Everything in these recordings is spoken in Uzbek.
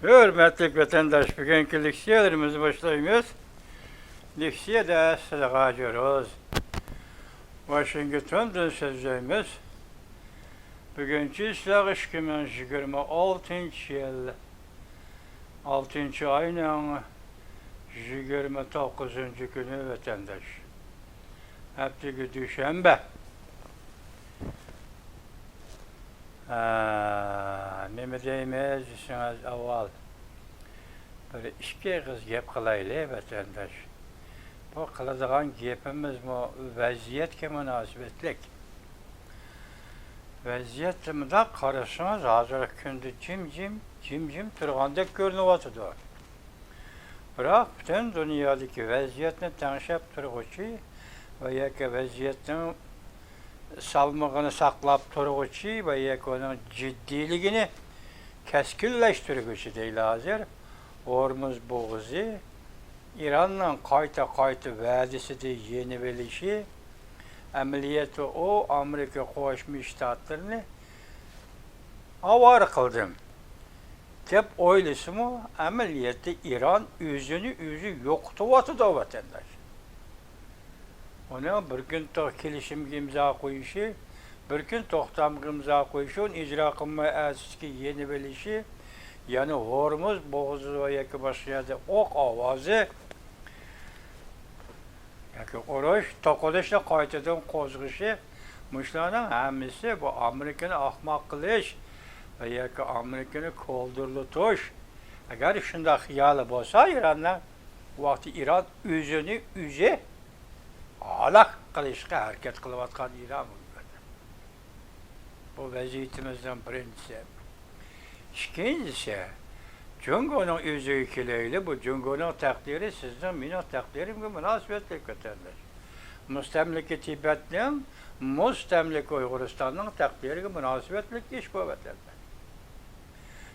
Hürmetli vatandaş, bugünkü leksiyalarımızı başlayıyoruz. Leksiyada size geçiyoruz. Washington'dan sözcüğümüz bugünkü İslam 2026 yıl 6. ayının 29. günü vatandaş. Haftaki Düşenbe. Neme deyimiz işiniz avval. Böyle iki kız gep kılaylı vatandaş. Bu kılacağın gepimiz bu vaziyetke münasebetlik. Vaziyetimde karışınız hazır kündü cim turgandek görünüyordu. Bırak bütün dünyadaki vaziyetini tanışıp turguçu ve yaka vaziyetin salmağını saklap turguçu ve yaka onun ciddiligini keskinleştirgüçü değil hazır. Hormuz boğuzu, İran'la kayta vadisi de yeni belişi, ameliyatı o Amerika Koşmuş Ştatlarını avar kıldım. Tep oylusu mu ameliyatı İran yüzü yoktu vatı da vatandaş. Ona bir gün kilişim imza koyuşu, bir gün tohtam imza koyuşu, onun icra kılma eski yeni belişi, yani Hormuz boğuzu ve yaki başladı ok avazı yaki oruç tokuluşla kaytıdığın kozgışı müşlarının hemisi bu Amerikan'ı ahmak kılış ve yaki Amerikan'ı koldurlu tuş. Eğer şunda hiyalı olsa İran'la vakti İran üzü alak kılışka hareket kılıvatkan İran bu vaziyetimizden birincisi. İkincisi, Cungo'nun üzü ikileyli, bu Cungo'nun takdiri sizden minor takdirim gibi münasebetlik vatandaş. Müstemliki Tibet'in, müstemliki Uyguristan'ın takdiri gibi münasebetlik iş bu vatandaş.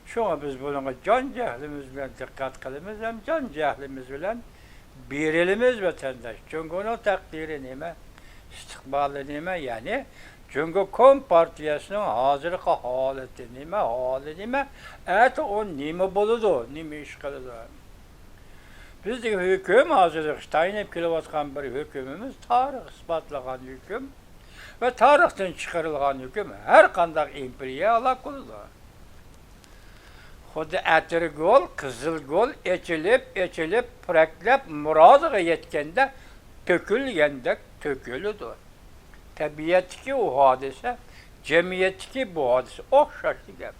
Şuna biz buna can cehlimiz bilen dikkat kılımız, hem can cehlimiz bilen bir elimiz vatandaş. Cungo'nun takdiri nime, istikbalı nime yani, Çünkü Kompartiyasının hazırlıkı haleti nime, o nime buludu, nime iş kılıdı. Bizdeki hüküm hazırlık, tayin kilovatkan bir hükümümüz, tarih ispatlayan hüküm ve tarihten çıkarılan hüküm, her kandak imperiye ala kılıdı. Xudu ətir gol, kızıl gol, eçilip, preklep, muradığa yetkende, tökülgendek tökülüdü. Tabiattaki o hadise, cemiyetteki bu hadise okşaştı gibi.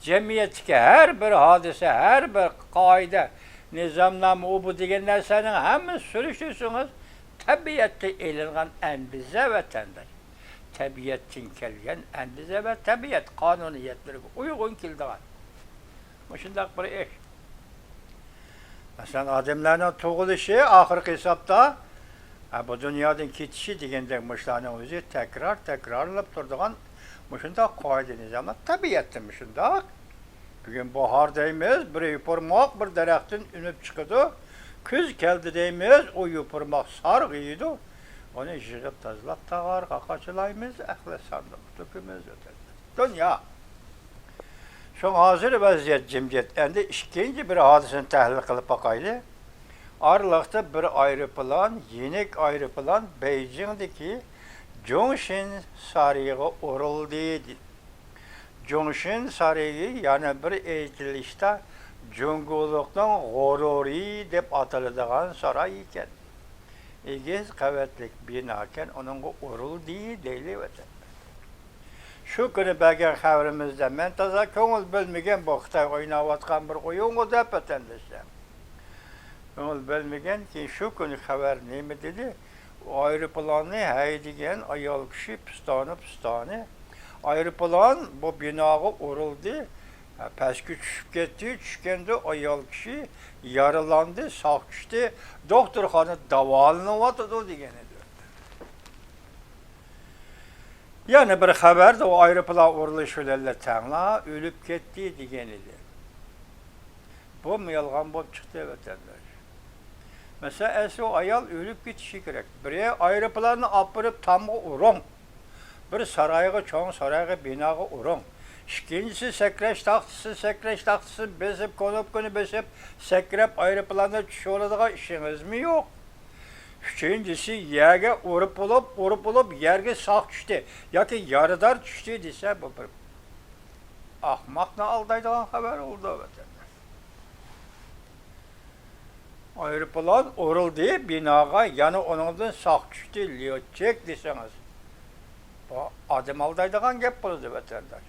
Cemiyetteki her bir hadise, her bir kaide, nizamname, bu diyenler senin hemen sürüşürsünüz, tabiatta elinğen enbize vatandaş. Tabiattin kelgen enbize ve tabiat kanuniyetleri uygun kildiğen. Bu şundak bir iş. Mesela adamların tuğuluşu ahirki hesapta bu dünyadan ketişi degende müşlarının özü tekrarlanıp durduğun müşündak kaide nizamı tabiattı müşündak. Bugün bahardayımız, bir yuparmak bir derektin ünüp çıkıdı. Kız geldi deyimiz, o yuparmak sargıydı. Onu yığıp tazlap tağar, kakaçılayımız, ehli sandık, tükümüz ötedi. Dünya. Şu hazır vaziyet cimcet, endi ikinci bir hadisini təhlil kılıp bakaydı. Aralıkta bir aeroplan, yenik aeroplan Beijing'deki Zhongshan Sarayı'na uğruldu. Zhongshan Sarayı yani bir eğitilişte Cunguluk'tan Gorori dep atılıdığın saray iken. İgiz kuvvetlik binaken onun uğruldu deyli vatandaş. Şu günü belki haberimizde ben taza köngül bölmegen bu Xitay oynavatkan bir oyun o da vatandaşlar. Köngül bölmegen ki şu günü haber neymi dedi? O aeroplanı haydigen ayal kişi pistani. Aeroplan bu binağa uğruldu. Pəski düşüp gitti, düşkende ayal kişi yaralandı, sağ düştü. Doktorxana davalınıvatıdı degenidir. Yani bir haber de o aeroplan uğruluşuyla tanla ölüp gitti degenidir. Bu mu yalgan bolup çıktı vatandaş? Mesela o ayal ölüp gitişi gerek. Bir aeroplanı apırıp tam urun. Bir sarayga, çoğun sarayga, binaga urun. İkincisi sekreç taxtısı besip, konopkunu besip, sekrep aeroplanda düşüyorladığa işiniz mi yok? Üçüncüsü yerge urup olup yerge sağ düştü. Ya ki yarıdar düştü dese bu bir ahmakla aldaydıgan haber oldu vatandaş. Aeroplan uruldu binaga, yani onundan sağ düştü, liyotçek deseniz. Bu adım aldaydıgan gep buldu vatandaş.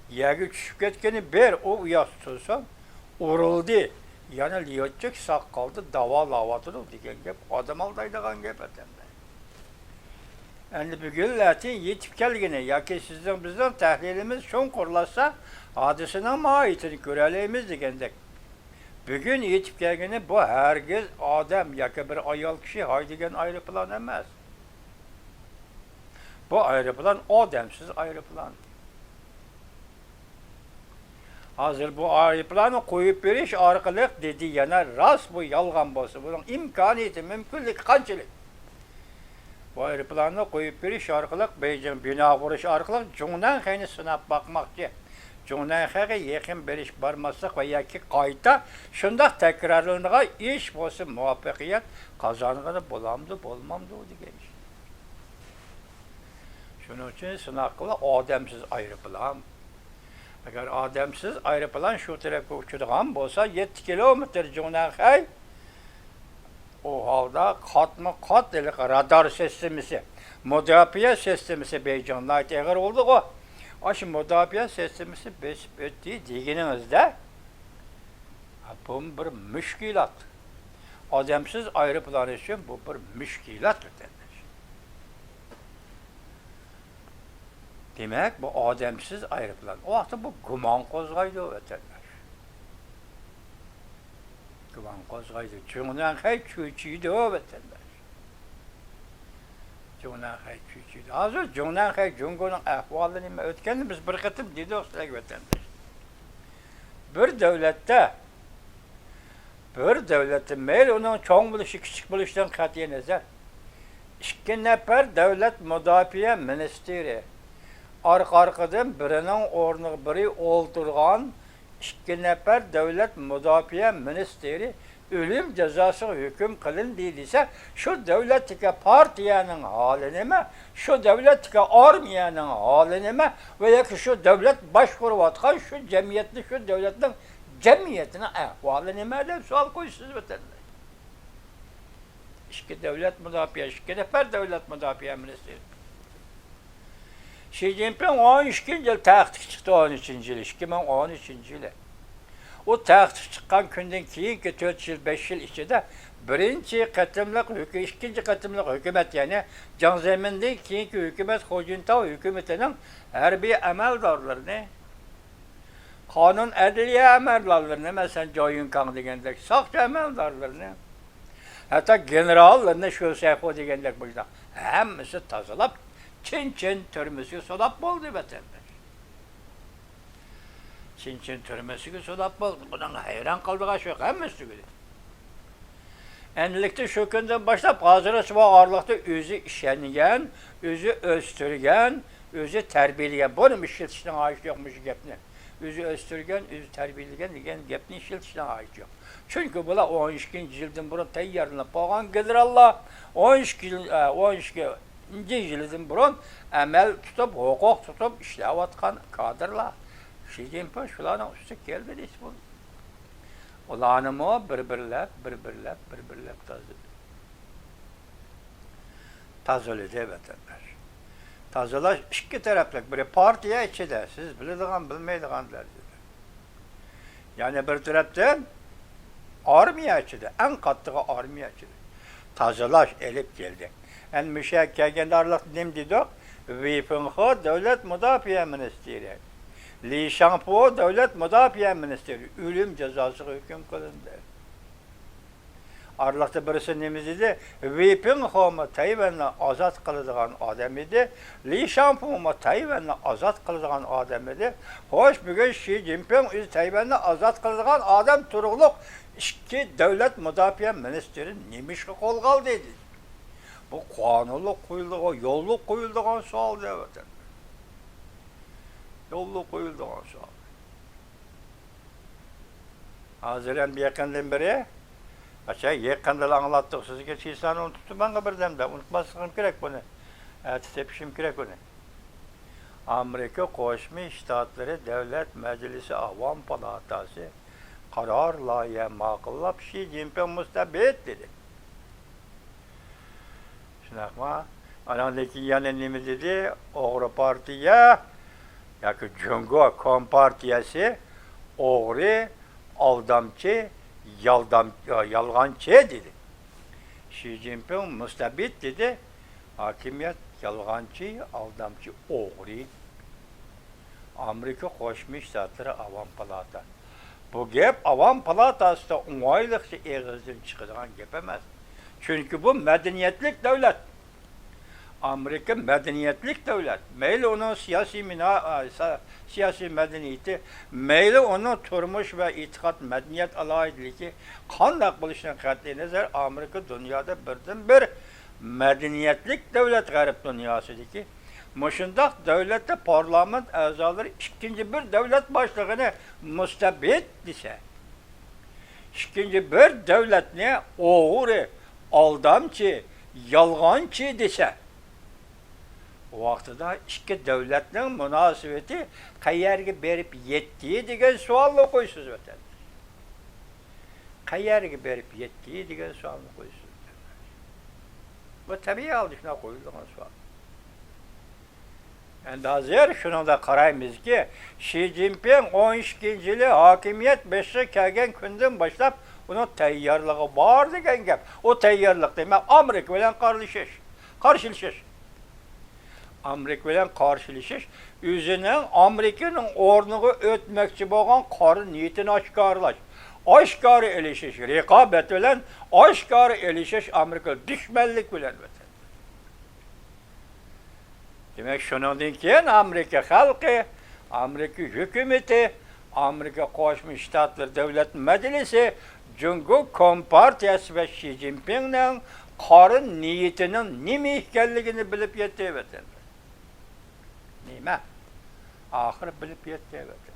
Yerge düşüp ketkeni bir o uyaz tutulsan, uruldu. Yani liyotçek sağ kaldı, dava lavatıdır diyen gep, adım aldaydıgan gep vatandaş. Yani bugün latin yetip kelgini, ya ki sizden bizden tahlilimiz şun kurulasa, hadisine maitini göreleyimiz digendek. Bugün yetip kelgini bu herkes adam, ya ki bir ayal kişi haydigen aeroplan emez. Bu aeroplan adamsız aeroplan. Hazır bu aeroplanı koyup veriş arkalık dedi yana rast bu yalgan bosu. Bunun imkaniyeti, mümkünlük, kançılık. Bu aeroplanı koyup veriş arkalık, Beycan bina kuruş arkalık, Cundan xeyni sınap bakmakçı. Cundan xeyni yakın veriş barmazsak ve yaki kayta, şundak tekrarlığına iş bosu muvaffakiyet kazanığını bulamdı, bulmamdı o diye iş. Şunun için sınakla adamsız aeroplan. Eğer adamsız aeroplan şu tarafa uçurgan bolsa 7 kilometre Cundan xey, o halda kat delik radar sistemisi, müdafiye sistemisi Beycan'da ait eğer oldu o. Aşı müdafiye sistemisi besip öttiği diginizde bu bir müşkilat. Adamsız aeroplan için bu bir müşkilat ödenir. Demek bu adamsız aeroplan. O vakti bu guman kozgaydı o vatandaş. Guman kozgaydı. Cundan xey çüçüydü o vatandaş. Cundan xey çüçüydü. Hazır Cundan xey Cungo'nun ahvalını ötkenli biz bir kıtıp dedi o sırada vatandaş. Bir devletin meyil onun çoğun buluşu, küçük buluştan katiye nezer. İki nefer devlet müdafiye ministeri. Arkadan birinin ornu biri oldurgan, iki nefer devlet müdafiye ministeri ölüm cezası hüküm kılındıysa şu devletteki partiyanın halini mi, şu devletteki armiyanın halini mi veya ki şu devlet başvuruvatkan şu cemiyetli şu devletin cemiyetine ahvalini mi diye sual koysunuz vatandaş. İki devlet müdafiye, iki nefer devlet müdafiye ministeri. Xi Jinping 13 yıl taxtga chiqdi 13 yıl, 2013 yılı. O taxtga chiqqan kundan keyingi 4 yıl, 5 yıl ichida birinchi qatimliq, ikkinchi qatimliq hukumat, ya'ni Jiang Zemindan keyingi hukumat, Hu Jintao hukumatining harbiy amaldorlarini, qonun adliya amaldorlarini, masalan Zhou Yungang degandek soqchi amaldorlarini, hatto generallarni shu sayxo degandek bo'ldi. Hammasi tozalab Çin türmesi solap boldu vatandaş. Çin türmesi solap boldu. Bundan hayran kaldığı şu hemmesi gibi. Endilikte şu günden başlap hazır sıva ağırlıkta özü işenigen, özü östürgen, özü terbiyeligen. Bunun işletişine ait yokmuş gepni. Özü östürgen, özü terbiyeligen degen gepni işletişine ait yok. Çünkü bula 12. yıldan burun teyyarlanıp boğan gelir Allah. 12 yıldan burun emel tutup, hukuk tutup işlevatkan kadırlar. Xi Jinping şulardan üstü geldi deyip bunu. Ulanımı birbirlep tazoladı vatandaş. Tazolaş iki taraflık bir partiye içinde, siz bildiğin bilmeydiğin derdi. Yani bir taraftan armiya içinde, en kattığı armiya içinde. Tazolaş elip geldi. En müşekkelgende arlık nem dedik? Wei Fenghe devlet müdafiye ministeri. Li Shangpo devlet müdafiye ministeri. Ölüm cezası hüküm kılındı. Arlıkta birisi nemiz idi? Wei Fenghe Tayvan'la azat kılıdığan adam idi. Li Shangpo Tayvan'la azat kılıdığan adam idi. Hoş bugün Xi Jinping Tayvan'la azat kılıdığan adam turuqluq iki devlet müdafiye ministeri nemiş kol kaldı dedi. Bu kanunluk koyulduğu, yolluk koyulduğu sual diye vatandaş. Yollu koyuldu o sual. Hazır hem bir yakından beri yakında anlattık sizge çiğsanı unuttum bana birdemde. Unutmasın gerek bunu. Tepişim gerek bunu. Amerika Koşmuş Ştatları Devlet Meclisi Avam Palatası karar layığı makıllap Xi Jinping müstebit dedi. Şunakma, anandaki yanı dedi, Oğru Partiya, yakı Cungo Kompartiyası, Oğru, aldamçı, yalgancı dedi. Xi Jinping müstebit dedi, hakimiyet yalgancı, aldamçı, Oğru. Amerika Koşmuş Ştatları Avam Palata. Bu gep Avam Palatası'da onaylıkça eğizden çıkacağın gep emez. Çünkü bu medeniyetlik devlet. Amerika medeniyetlik devlet. Meyli onun siyasi medeniyeti, meyli onun turmuş ve itikat medeniyet alayidliki kandak buluşuna katli nazar Amerika dünyada birden bir medeniyetlik devlet garip dünyasıdaki. Muşundaq devlette parlament azaları ikinci bir devlet başlığını müstebit dese. İkinci bir devlet ne? Oğru, aldamçı, yalgancı dese. O vaxtıda iki devletin münasibeti qayerga berip yettiği degen sualını koysunuz vatan. Qayerga berip yettiği degen sualını koysunuz. Bu tabii aldışına koyulduğun sual. Yani hazır şunu da qaraymiz ki Xi Jinping 12. yılı hakimiyet 5'e kelgen günden başlap onun tayyorligi bor degan gap. O tayyorlik demak Amerika bilan qarşılaşış. Amerika bilan qarşılaşış o'zining Amerikaning o'rniga o'tmoqchi bo'lgan qora niyatini oshkorlash. Oshkora elishish, raqobat bilan oshkora elishish Amerika dushmanlik bilan o'tadi. Demek şundan keyin Amerika xalqi, Amerika hükümeti, Amerika Qo'shma Shtatlar Davlat Majlisi, Jungo Kompartiyasi ve Xi Jinpingning qora niyatining nima ekanligini bilib yetdi vatan. Nima? Axir bilib yetdi vatan.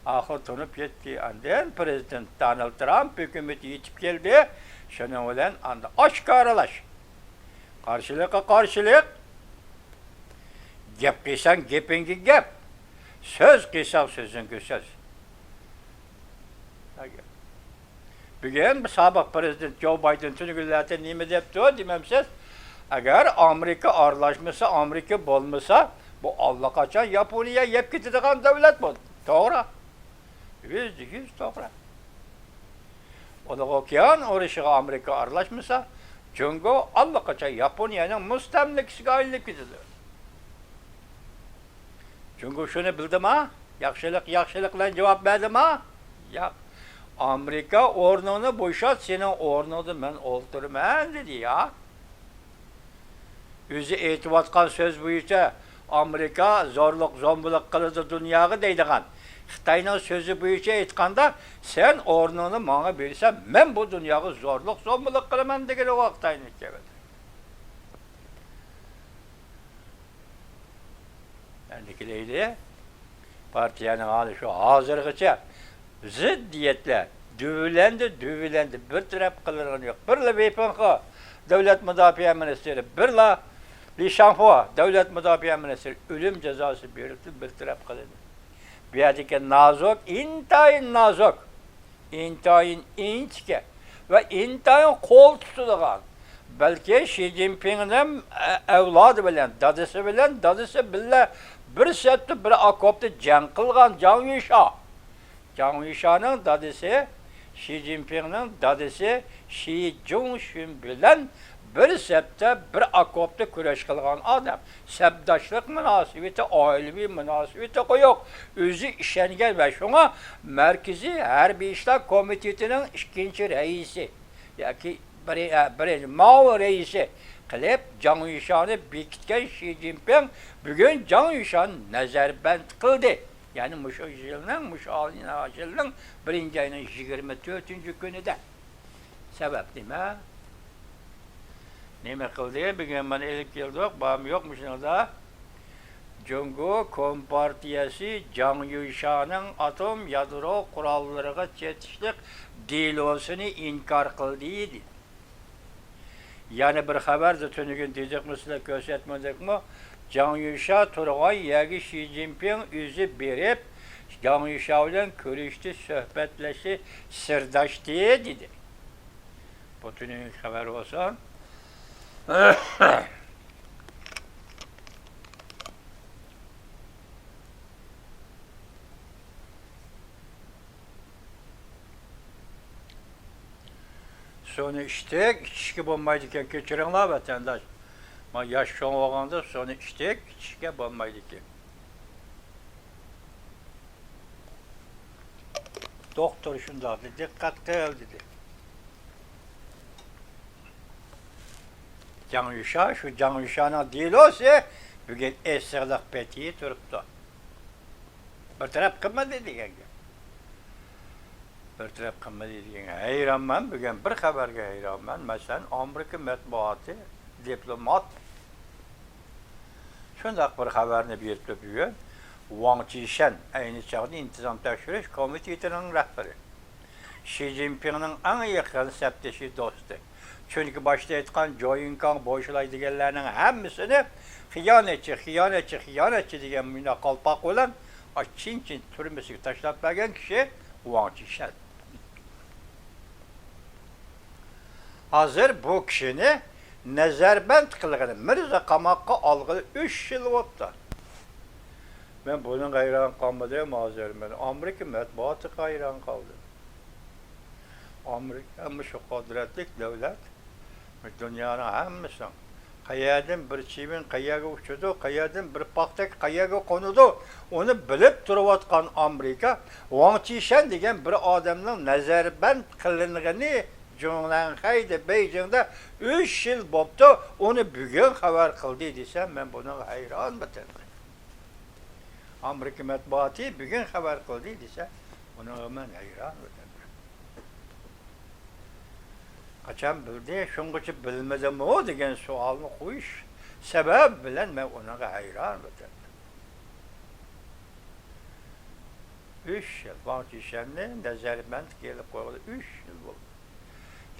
Axir tunib yetdi. Andan Prezident Donald Trump hükümeti yetib keldi. Şunun bilan anda oshkoralash. Qarshilikqa qarshilik. Gep qilsan gepingi gep. Söz qilsan sözünki söz. Bugün sabah Prezident Joe Biden tünügülerde nime depti o dememsiz. Eğer Amerika arlaşmasa, Amerika bolmasa bu Allah kaçan Yaponiya yep gittiğin devlet bu. Doğru. %100 doğru. O da okyan oraya Amerika arlaşmasa Jungo Allah kaçan Yaponiyanın müstemlikisi gaylik gidiyor. Çünkü şunu bildim ha, yaxşılıkla cevap verdim ha. Ya, Amerika ornunu boşalt, senin ornunu ben oldurmam dedi ya. Özü etibatkan söz buyursa, Amerika zorluk, zombuluk kılıdı dünyayı deydiğen. Xitayning sözü buyursa aytganda, sen ornunu bana verirsen, ben bu dünyayı zorluk, zombuluk kılaman degen o Xitayning kebedi. Kendikileydi, partiyanın hali şu hazırgıça ziddiyetle düvülendi, bir taraf kılırın yok. Birla Beypanka, Devlet Müdafaa Ministeri, birla Li Shanghu, Devlet Müdafaa Ministeri, ölüm cezası verildi, bir taraf kılındı. Bir yerdeki nazok, intayin inçke ve intayin kol tutulgan. Belki Xi Jinping'in evladı bilen, dadısı bile bir setli bir akopta jang qilgan Zhang Yusha. Zhang Yusha'nın dadısı, Xi Jinping'in dadısı Xi Jinping bilen bir septe bir akopta kurash qilgan adam. Sebdaşlık münasibeti, ailevi münasibeti yok. Özü işengen ve şuna Merkezi Harbiy İşler Komiteti'nin ikinci reisi. Yaki birinci Mao reisi qilib Zhang Yusha'ni bekitgan Xi Jinping bugün Zhang Yusha'ni nazarband qildi. Yani mush yilning 1 ayının 24 günüde. Sebep nima? Nima qildi? Bugün ben elib keldik, bağım yokmuş da. Cungo Kompartiyası Can Yuşan'ın atom yadro kurallarına çetişlik delosunu inkar kıldıydı. Yani bir haber de tünügün diyecek misle göstermedik mi? Can Yuşa turgan yagi Xi Jinping yüzü berip Can Yuşa ile görüştü, sohbetleşti, sırdaştı dedi. Bu tünügün haber olsun. Sonra içki bulmaydıkken keçirinler vatandaş. Ma yaş çoğun olanda sonra içki bulmaydıkken. Doktor şunda dedi, dikkat değil dedi. Can Yuşa, şu Can Yuşa'nın değil olsa, bugün esirlik petiyi turuptu. Bir taraf kımma dedi. Bir taraf kımma dedi. Hayranman, bugün bir haberge hayranman. Mesela Amerika matbuatı, diplomat. Şundak bir haberini berip bugün. Wang Qishan, aynı çağda İntizam Tekşiriş Komitesi'nin rehberi. Xi Jinping'in en yakın septeşi dostu. Çünkü başta etken Zhou Yingkang boşulaydiganlarning hammasini xiyonatchi degan muna qalpoq bilan chin turmasiga tashlab bergan kishi Wang Qishan. Hozir bu kishini nazarband qilgani Mirza qamoqqa olg'ili 3 yil bo'libdi. Ben bunun hayran kalmadım hazır. Ben Amerika matbuatı hayran kaldım. Amerika şu kudretlik devlet, dünyanın hemmisin. Kayadan bir çimin kayaga uçudu, kayadan bir paktak kayaga konudu. Onu bilip duruvatkan Amerika, Wang Qishan degen bir adamın nazarband kılındığını Zhongnanhay'da, Beijing'de 3 yıl boptu, onu bugün haber kıldı desem ben buna hayran bitirdim. Amerika matbuatı bugün haber kıldı dese ona hemen hayran bitirdim. Kaçan bildi, şunca bilmedim o degen sualını koyuş, sebep bilen ben ona hayran bitirdim. 3 yıl, Wang Qishan'ın nazarband gelip koydu, 3 yıl oldu.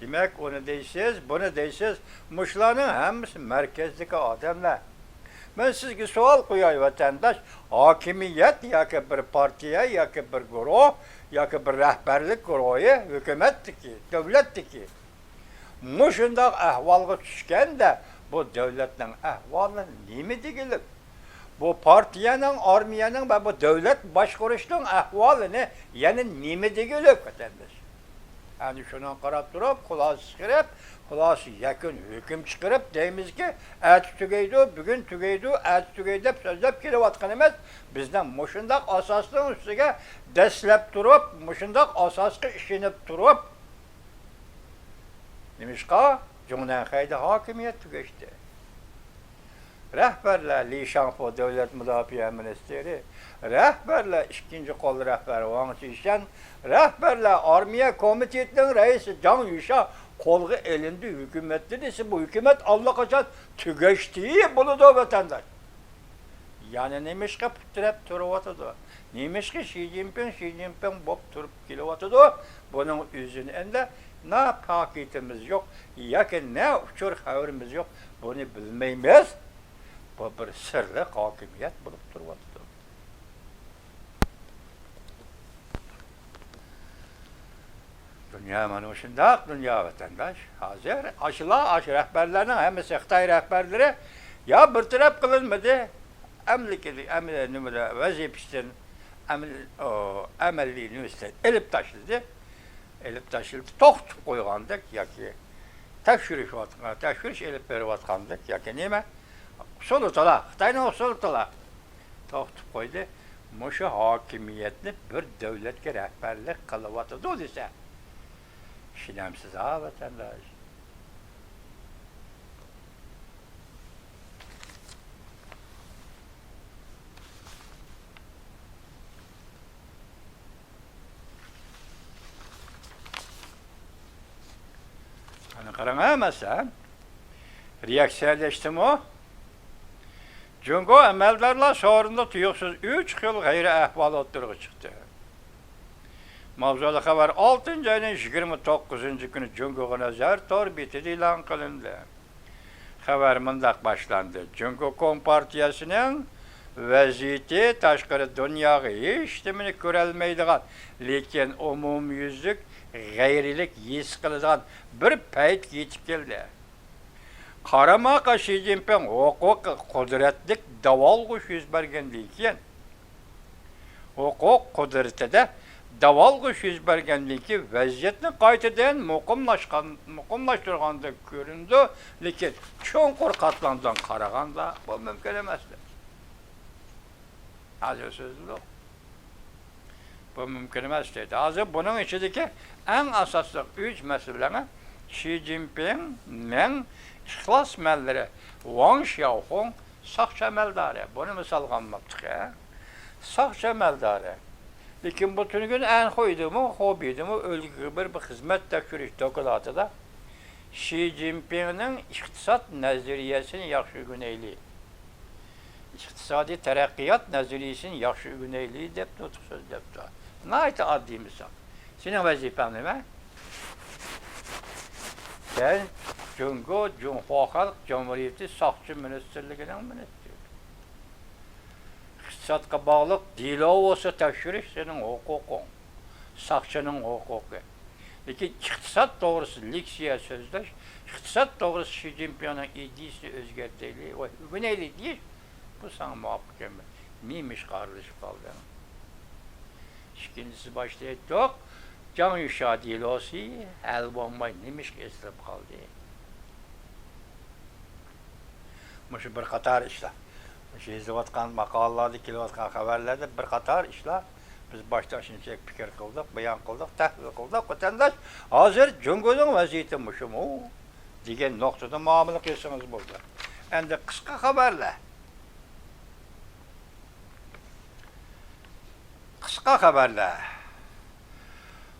Demek onu deysiz, bunu deysiz, muşların hemisi merkezdeki adamlar. Ben sizge sual koyayım vatandaş, hakimiyet ya ki bir partiye, ya ki bir grup, ya ki bir rehberlik grubu, hükümetteki, devletteki. Muşundak ahvalga düşken de bu devletin ahvalını nemi digilip? Bu partiyenin, armiyenin ve bu devlet başkuruşunun ahvalını yani nemi digilip vatandaş? Yani şuna qarab turib, xulosa chiqarib, xulosa yakun hukm chiqarib deymiz ki, ati tugaydi, bugun tugaydi, ati tugaydi deb so'zlab kelayotgan emas. Bizdan mushundaq asosning ustiga dastlab turib, mushundaq asosga ishinib turib, nimishqa Zhongnanhayda hokimiyat tugashdi. Rahbarlar Li Shangpo Davlat Mudofaa Ministeri, rahbarlar ikkinchi qo'l rahbari Wang Qishan, rahbarlar Armiya Komitetining raisi Can Yuşa qo'lga elindi hükümetli dese bu hükümet allaqachon tugashdi bo'ladi vatandaş. Yani nemishqa putirab turibotidi. Nemishqa Xi Jinping bo'lib turib kelyotidi. Buning o'zini endi ne paketimiz yok, yoki ne uçur haberimiz yok. Bunu bilmaymiz. Bu bir sirli hakimiyet bulup durmaktadır. Dünya manuşunda, dünya vatandaş, hazır, aşı rehberlerinin, hem Xitay rehberleri, ya bir taraf kılınmadı, emniyeti vazifesinin, emelliğini üstüne elip taşıldı, tohtup koygandık, ya ki, tekşiriş elip verivatkandık, ya ki neyme? Solutala, Xitayning solutala. To'xtab qo'ydi. Mushu hokimiyatni bir davlatga rahbarlik qilyotidi desa. Ishonamsiz ha vatandosh. Ana qarang hamasa. Reaksiyalashdim o. Jungo əməldarlar sonunda tuyuqsuz 3 xil qeyri əhval o'ttirg'i chiqdi. Mavzuli xabar 6 ayning 29 kuni Jungoga nazar tor betida e'lon qilindi. Xabar mundaq boshlandi. Jungo Kompartiyasining vaziyati tashqari dunyoga hech nimani ko'rolmaydigan, lekin umumyuzlik g'ayrilik his qiladigan bir payt yetib keldi. Qaramaqa Xi Jinping huquq qudratlik davolg'ish yuz bergandan keyin huquq qudratida davolg'ish yuz bergandan keyin vaziyatni qaytadan muqimlashtirganda ko'rindi, lekin cho'nqur qatlamdan qaraganda bu mumkin emasdi. Hozir so'zlar bu mumkin emas dedi. Hozir buning ichidagi eng asosli 3 masalani Xi Jinpingning ixlos mallari Wang Xiaohong soqchi amaldori. Buni misol qilmoqdik. Soqchi amaldori. Lekin bu tünün en koyduğumu, hobiydiğimi ölgü bir hizmet tekşürüş dokulatında Xi Jinping'nin iktisat nazariyesini yaxşı güneyli. İktisadi terakkiyat nazariyesini yaxşı güneyli dep nutuk söz depti. Nayta addi misal. Senin vazifen ne? Sen Jungo Cumhuriyet Halk Cumhuriyeti Sakçı Ministerliğinin ministri. İktisatqa bağlıq dilovosu tekşürüş senin hukukun, sakçının hukuku. Lekin iktisat doğrusu leksiya sözleş, iktisat doğrusu Xi Jinping'nin ideyasini özgerteyli, o güneyli değil, bu sana muvaffak emas. Neymiş qarılışıp kaldı? İkincisi başlayacak, Can Yuşa dilosu, el bombay neymiş esirip kaldı? Muşu bir qatar işler. Yazıvatkan maqalalarda, kelayotgan xabarlarda bir qator ishlar biz boshda shunchalik fikr qildik, bayon qildik, tahlil qildik. Vatandaş hozir Jungoning vaziyati mushumu degan nuqtada muomala qilsangiz bo'ldi. Endi qisqa xabarlar. Qisqa xabarlar.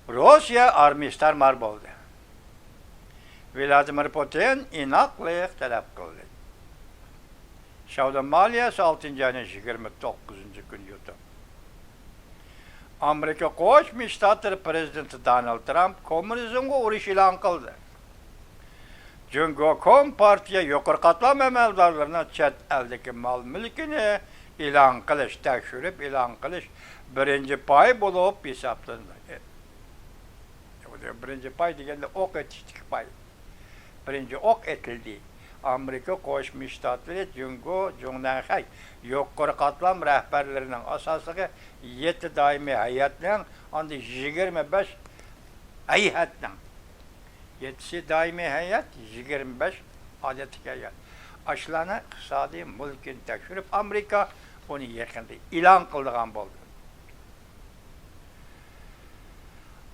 Rossiya armiyasi tarmar bo'ldi. Vladimir Putin inoqlik talab qildi. Savdo maliyasi 6 ayning 29 kuni yutdi. Amerika Qo'shma Shtatlar prezidenti Donald Trump kommunizmga urush e'lon qildi. Jungo Kompartiya yuqori qatlam amaldorlarining chet eldagi mol mulkini e'lon qilish, tekshirib e'lon qilish birinchi pay bo'lib hisoblanadi. Birinchi pay deganda o'q etishlik pay. Birinchi o'q etildi. Amerika Qo'shma Shtatlari Jungo Jungnanxay yuqori qatlam rahbarlarining asosiga 7 doimiy hay'atning, endi 25 hay'atning 7 doimiy hay'at, 25 odatiy hay'at. Ashlarni iqtisodiy mulkini tekshirib Amerika uni yaqinda e'lon qilgan bo'ldi.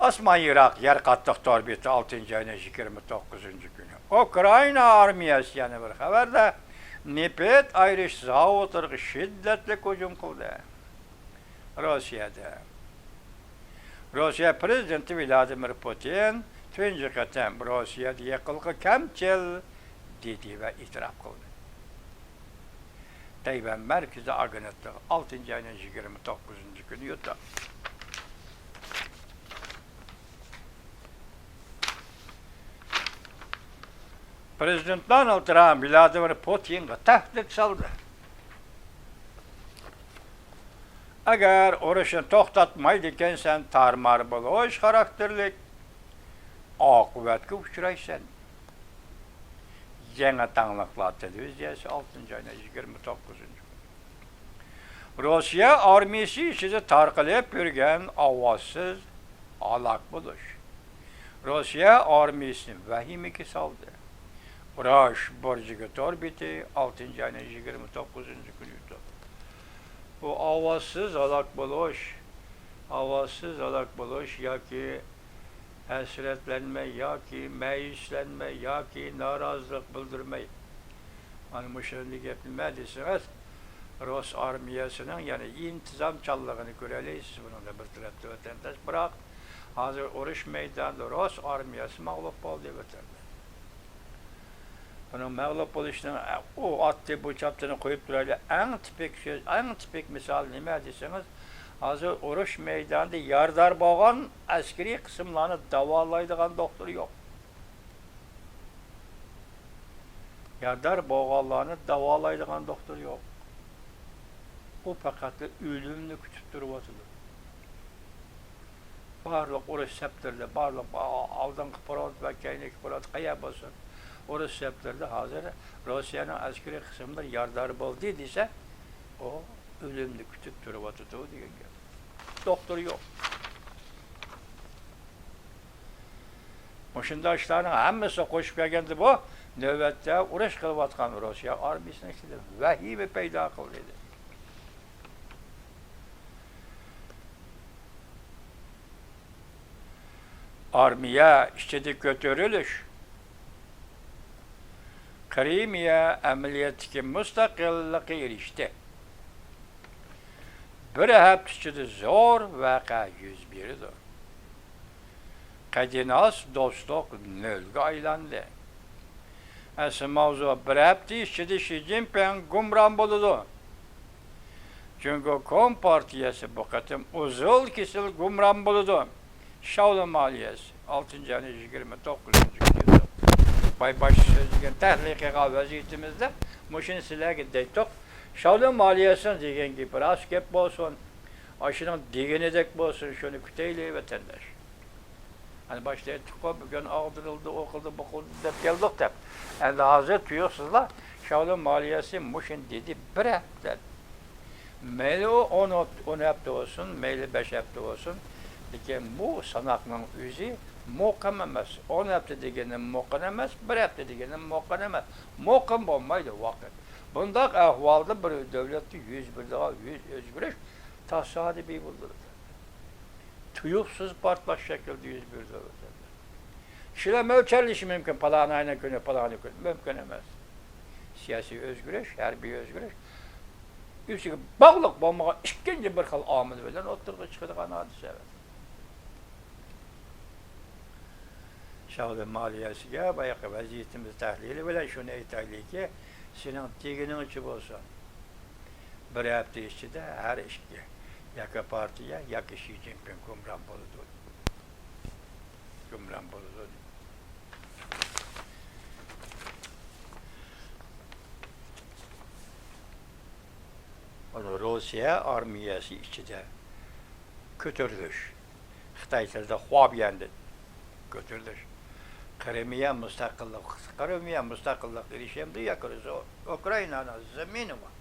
Osman Iroq yer qattiq torbeti 6 ayning 29 kuni. Ukrayna armiyasi yana bir xabarda Nefet ayrish zavodiga shiddatli hujum qildi. Rossiyada. Rossiya prezidenti Vladimir Putin tunji qatam Rossiyada yiqilg'i kamchil dedi va e'tirof qildi. Tayvan markaziy agentligi 6 ayning 29 kuni yutdi. Prezident Donald Trump Vladimir Putinga tahdid soldi. Agar urushni to'xtatmaydi ekansan, tarmar bo'lish xarakterlik oqibatga uchraysan. Yangi tangliqlar televiziyasi 6 ayning 29 kuni. Rossiya armiyasi ichida tarqalib yurgan ovozsiz halok bo'lish. Rossiya armiyasini vahimaga soldi. Urush borjiga torbeti 6 ayning 29 kuni yutdi. Bu ovozsiz halok bo'lish yoki hasratlanmay yoki ma'yuslanmay yoki norozilik bildirmay. Mana shunday gap nima desangiz, Rus armiyasining yana intizomchanligini ko'ralaysiz. Buni bir tarafda vatandash, biroq hozir urush maydonida Rus armiyasi mag'lub bo'ldi vatandash. Onun mağlup oluşunun o attı bu çaptığını koyup durayla en tipik söz, en tipik misal nime deseniz hazır uruş meydanında yardar boğan askeri kısımlarını davalaydıgan doktor yok. Yardar boğanlarını davalaydıgan doktor yok. O fakat ölümünü kütüp duruvatıdır. Barlık uruş septirde, barlık aldanqı parod ve keyneki parod kaya basın. Orası sebeplerde hazır Rusya'nın askeri kısımda yardar bol dediyse o ölümlü kütüp duruva tutuğu diyor. Doktor yok. Muşunda işlerin hemmesi koşup geldi bu. Növbette uğraş kılıvatkan Rusya armisine işte vehimi peyda kıldıydı. Armiye işçilik götürülüş. Krimiye ameliyatki müstakillik erişti. Bir hepsi zor vaka 101'dir. Kadinas dostluk nölge aylandı. Asıl mavzu bir hepsi işçide Xi Jinping gumran buludu. Çünkü Kom Partiyası bu katım uzul kesil gumran buludu. Şavlı maliyesi 6. ayın 29. yılda. Baş sözügen təhliki vaziyetimizde muşun silah gidecek. Şavlı maliyesini degen gibi biraz gep bolsun. Aşının degenedek bolsun şunu küteyle vatandaş. Hani başta ettik bugün ağdırıldı, okuldu, bokuldu dep geldik dep. Yani hazır tüyüyorsunuzlar. Şavlı maliyesi muşun dedi bir hafta. Meyli o 10 hafta olsun, meyli 5 hafta olsun. Lakin bu sanakның özü muqam emas. 10 hafta degenim muqam emas, 1 hafta degenim muqam emas. Muqam bolmaydı vaqt. Bundaq ahvalda bir devletli 101 daha 100 özgürlük tasadifi bulurdu. Tuyuqsuz partlaş şekilde 101 devletler. Kişiler mölçerleşi mümkün palanayla günü, palanayla günü. Mümkün emas. Siyasi özgürlük, hərbi özgürlük. Üstüge bağlıq bolmağa ikinci bir xil amil bilen oturğu çıxıdığan hadise. Şahlı maliyesiga bayağı vaziyetimiz tahlili bilen şunu aytaylik ki senin teginin içi bolsa bir hafta içinde her işki yaka partiye yaka Xi Jinping gumran boludu. Gumran boludu. Onu Rusya armiyası içinde götürülüş. Xitaylarda xuab yendi. Götürülüş. Krimiye müstakillik erişimde yakarız o. Ukrayna'nın zemini var.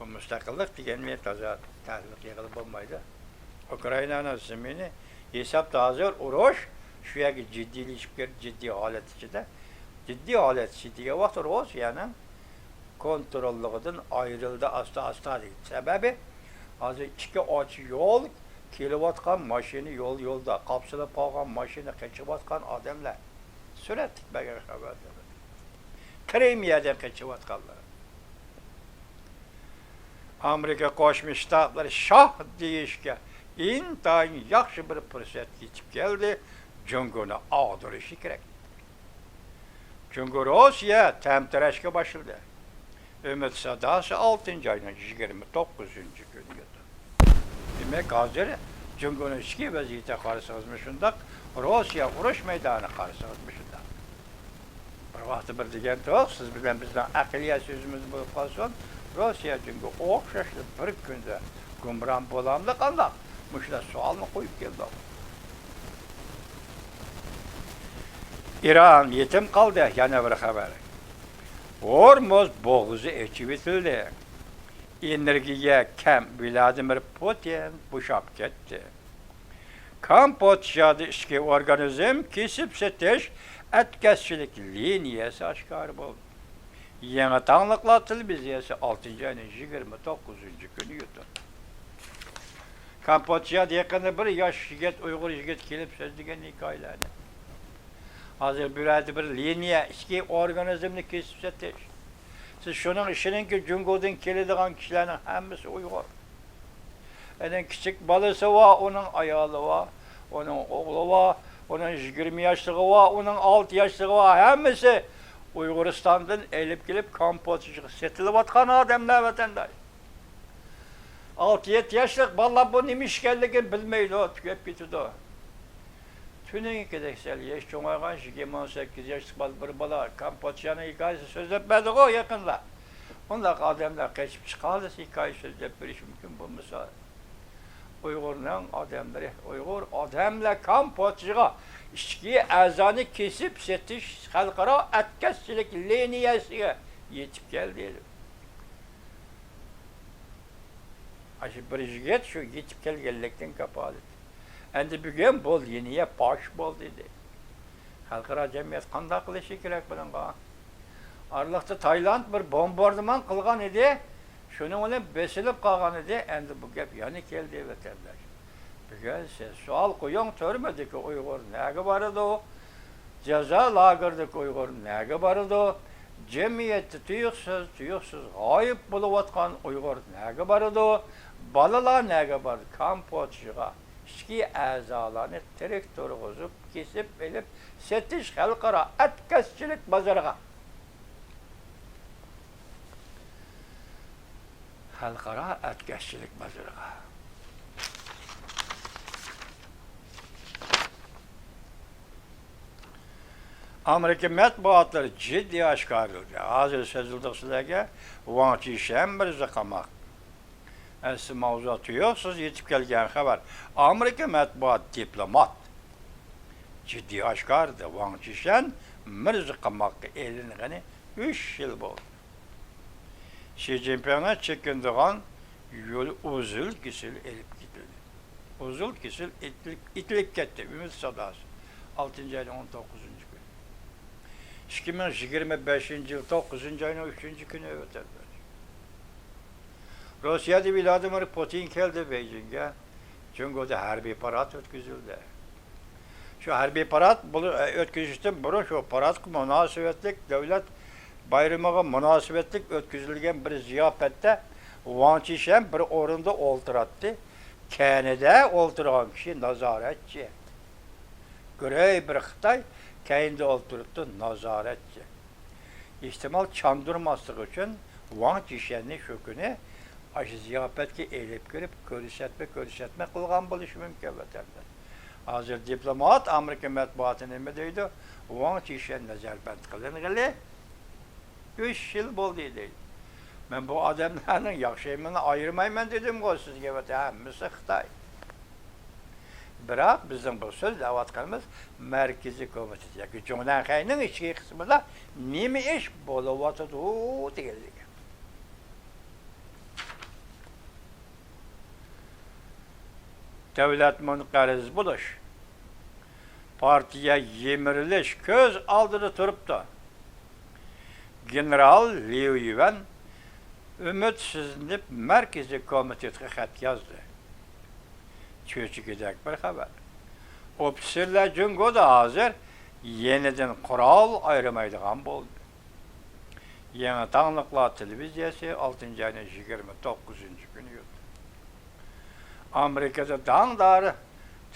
Bu müstakillik diyenmeye taza tahrik yığılıp olmaydı. Ukrayna'nın zemini hesapta hazır uğraş şuya ki ciddi halet içinde. Ciddi halet içinde vakti Rusya'nın kontrollüğünden ayrıldı asta değil. Sebebi hazır iki aç yol kilovatkan maşini yolda kapsılıp kalkan maşini kaçıvatkan adamlar sürekli belki haber verir. Krimiye'den kaçıvatkanlar. Amerika Koşmuş Ştatları şah deyişke intayin yaxşı bir fırsat geçip geldi. Cumhur'una ağdırışı gerek. Cumhur Rusya temtireşke başladı. Ümit Sadası 6. ayının 29. günü. Demek hazır Cumhur'un eski vaziyete karşı azmışındak, Rusya uruş meydanı karşı azmışındak. Bir vakti bir degen toğuk, siz bizden akılliye sözümüz bulup kalsın, Rusya çünkü okşaşlı bir günde gumran bolamda kandak, müşle sualını koyup geldi. İran yetim kaldı, yana bir haber. Hormuz boğuzu içi bitildi. Energiya kem Vladimir Putin boşap ketdi. Kamboçyada işki organizm kesip setiş etkesçilik liniyası aşkar buldu. Yeni tanlıkla televiziyası 6. ayının 29. günü yuttu. Kamboçyada yakında bir yaş yigit, Uygur yigit kelip söz degen hikayelerini. Hazır bir liniya işki organizmni kesip setiş. Siz şunun işinin ki Cumhur'dan kelediğin kişilerin hepsi Uygur. Yani küçük balısı var, onun ayalı var, onun oğlu var, onun 20 yaşlığı var, onun 6 yaşlığı var, hepsi Uyg'uristondan elib kelib Kambodschaga setilib atgan odamlar vatandosh. 6-7 yaşlık balla bu nima ish ekanligini bilmaydi, tugab ketdi. Tuning kedaksal yaş cho'ng'aygan 28 yaşlık bir bola Kambodschaning hikoyasi so'zlabmadi-ku yaqinda. Undaq odamlar qochib chiqadi, hikoya so'zlab berish mumkin bo'lmasa. Uyg'urning odamlari, Uyg'ur odamlar Kambodschaga ichki a'zoni kesib setish xalqaro atkazchilik liniyasiga yetib keldi. Aşı bir yigit şu yetib kelganlikdan kapolat. Endi bugun bu liniya bosh bo'ldi dedi. Xalqaro jamiyat qanday qilishi kerak bunga? Arliqda Tayland bir bombardimon qilgan edi. Shuning bilan besilib qolgan edi. Endi bu gap yana keldi vatandosh. Bugun siz savol qo'ying, turmadiki Uyg'ur nega boradi? Jazo lagerdagi Uyg'ur nega boradi? Jamiyatda tuyuqsiz g'oyib bo'layotgan Uyg'ur nega boradi? Balalar nega boradi? Kambodschaga ichki a'zolarni tirik turg'izib, kesib, elib, setish xalqaro atkazchilik bozoriga. Xalqaro atkazchilik bozoriga. Amerika matbuotları ciddi oshkor qildi. Hozir sezildi sizlarga Wang Qishan bir qamoq. Asli mavzuati yo'q, siz yetib kelgan xabar. Amerika matbuot diplomat ciddi oshkor qildi. Wang Qishan Mirza qamoqqa elinigani 3 yil bo'ldi. Xi Jinping'a chekindigan yo'l uzil-kesil elib ketildi. Uzil-kesil itilib ketdi. Ümit sadosi 6 ayning 19 kuni. 2025 yıl 9 ayının 3. günü ötedi. Rusya'da Vladimir Putin geldi Beijing'e. Çünkü harbiy parad ötküzüldü. Şu harbiy parad ötküzüşten burun şu parad münasebetlik devlet bayramına münasebetlik ötküzülgen bir ziyafette Wang Qishan bir orunda olturattı. Kenede olturan kişi nazaretçi. Görey bir Xitay kendi oturuptu nazaretçi. İhtimal çandırmaslık için Wang Qishan'ın şu günü aşı ziyafetki eğilip görüp görüşetme kılgan buluşu mümkün vatandaş. Hazır diplomat Amerika matbuatının ne deydi? Wang Qishan nazarband kılınğılı 3 yıl oldu deydi. Ben bu adamların yaxşıymını ayırmayman dedim o sizge vatandaşı Xitay. Biroq bizim bu söz davatqanimiz Markaziy komiteti yoki Cumhuriyetning ichki qismida nima ish bo'layotdi deganlik. Davlat munqariz bo'lish, partiya yemirilish ko'z oldida turibdi. General Liu Yuan ümidsizlanib Markaziy komitetga xat yozdi. Çöçükecek bir haber. Ofisirler Cungo'da hazır yeniden kural ayırmaydıgan oldu. Yeni Tanrıklar Televizyası 6. ayının 29. günü yurdu. Amerika'da dağdarı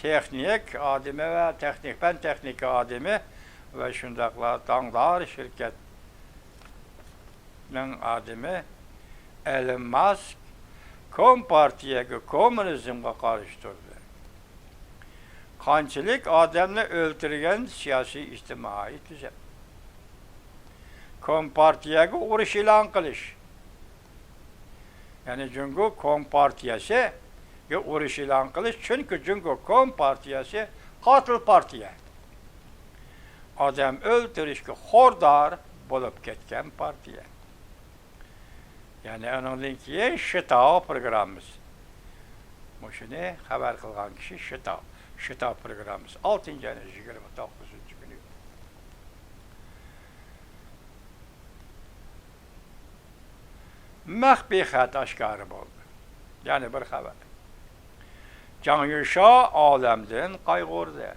teknik ademi ve teknik ademi ve şundaklar dağdarı şirketinin ademi Elon Musk Kompartiyaga, komünizmga qarshi turdi. Qanchalik odamni o'ltirgan siyosiy ijtimoiy tuzum. Kompartiyaga urush e'lon qilish. Ya'ni Jungo Kompartiyasiga urush e'lon qilish, chunki Jungo Kompartiyasi qotil partiya. Odam o'ltirishga xordor bo'lib ketgan partiya. Yani onundan keyin Shitao programımız. Bu şunu xabar qilgan kishi Shitao programımız 6. ayının 29. günü. Maxfiy xat oshkor bo'ldi. Yani bir xabar. Zhang Yuxiao olamdan qayg'urdi.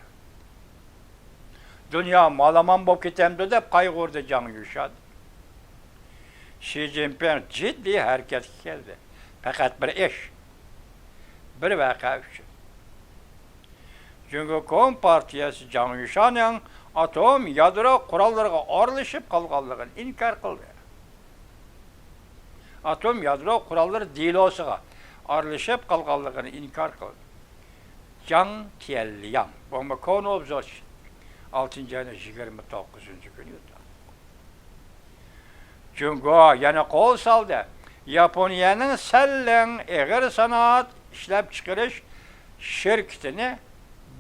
Dunyo malaman bo'lib ketamdi deb qayg'urdi Zhang Yuxiao. Xi Jinping ciddi hareketga keldi. Fakat bir ish, bir vaqa uchun. Çünkü Kompartiyasi Zhang Yuxiaoning atom yadro qurollarga aralashib qolganligini inkor qildi. Atom yadro qurollari delosiga aralashib qolganligini inkor qildi. Jiang Tianliang, bomba konobzoch 6-ayning 29-kuni o'tdi. Jungo yana qo'l soldi. Yaponiyaning sallang eg'ir sanoat ishlab chiqarish shirkatini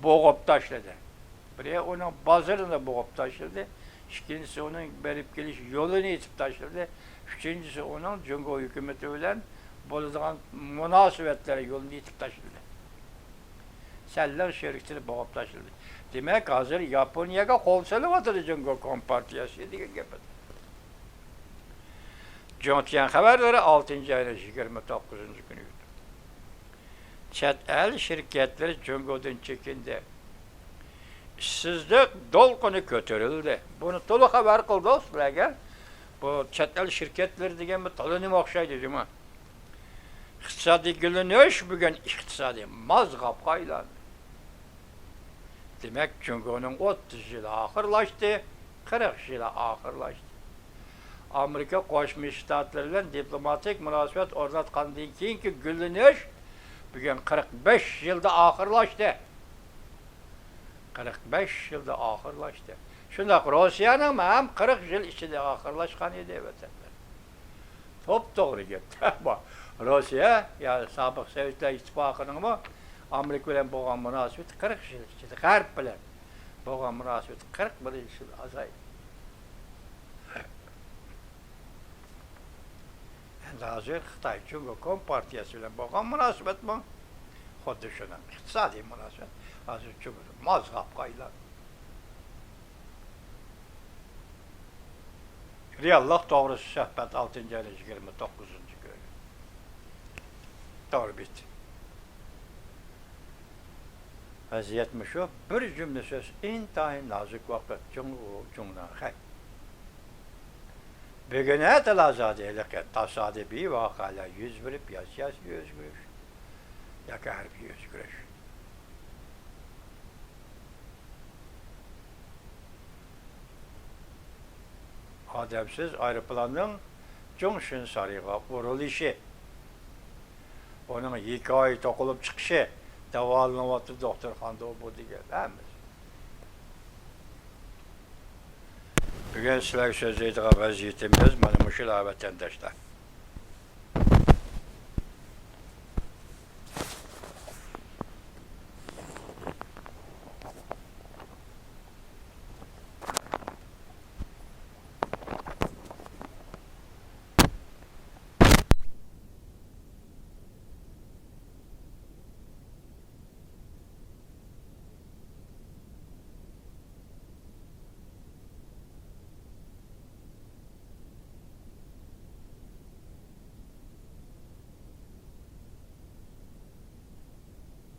bo'g'ib tashladi. Biri uning bozorini bo'g'ib tashladi, ikkinchisi uning berib kelish yo'lini yetib tashladi, uchinchisi uning Jungo hukumati bilan bo'ladigan munosabatlar yo'lini yetib tashladi. Sallang shirkatini bo'g'ib tashladi. Demak, hozir Yaponiyaga qo'l solyapti Jungo kompartiyasi degan gap. Jontian xabarlari 6-ayning 29-kuni. Chet el şirketleri Jungo'dan çekindi. İşsizlik dolqini ko'tarildi. Bunu to'liq xabar qildi sizlarga. Bu chet el şirketleri degan bu to'liq nima o'xshaydi deyman. İqtisodiy gulinish bugun iqtisodiy mazg'abga aylandi. Demak, Jungo'ning 30 yili oxirlashdi, 40 yili oxirlashdi. Amerika Qo'shma Shtatlar bilan diplomatik munosabat o'rnatgandan keyingi gullanish bugün 45 yılda ahırlaştı. 45 yılda ahırlaştı. Şundak Rusya'nın hem 40 yıl içinde ahırlaşkan idi evet. Top doğru gitti. Rusya, yani sabık Sovetler İttifakı'nın mı Amerika ile boğan münasebeti 40 yıl içinde. Garp bilen boğan münasebeti 41 yıl azaydı. Hazır Xitay Jungo Kompartiyası ile boğan münasebet mi? Xuddi şuna iqtisadi münasebet. Hazır Jungo mazg'abga aylandı. Reallik to'g'risi suhbat 6-ayning 29-kuni. To'g'ri bitdi. Vaziyatmi shu? Bir jumla so'z intayin nozik vaqt Jungo'dan xat. Bugüne talazadilik tasadifi vakalar yüz verip ya siyasi özgürlük ya harbi özgürlük. Ademsiz aeroplanın Jungshin sarayga vuruluşu, onun 2 ay to'qilib chiqishi, davolanayotib doktorxonada bu degan hamma. Bugün sizlerge söz eydiğe vaziyetimiz, mana mushu vatandaşlar.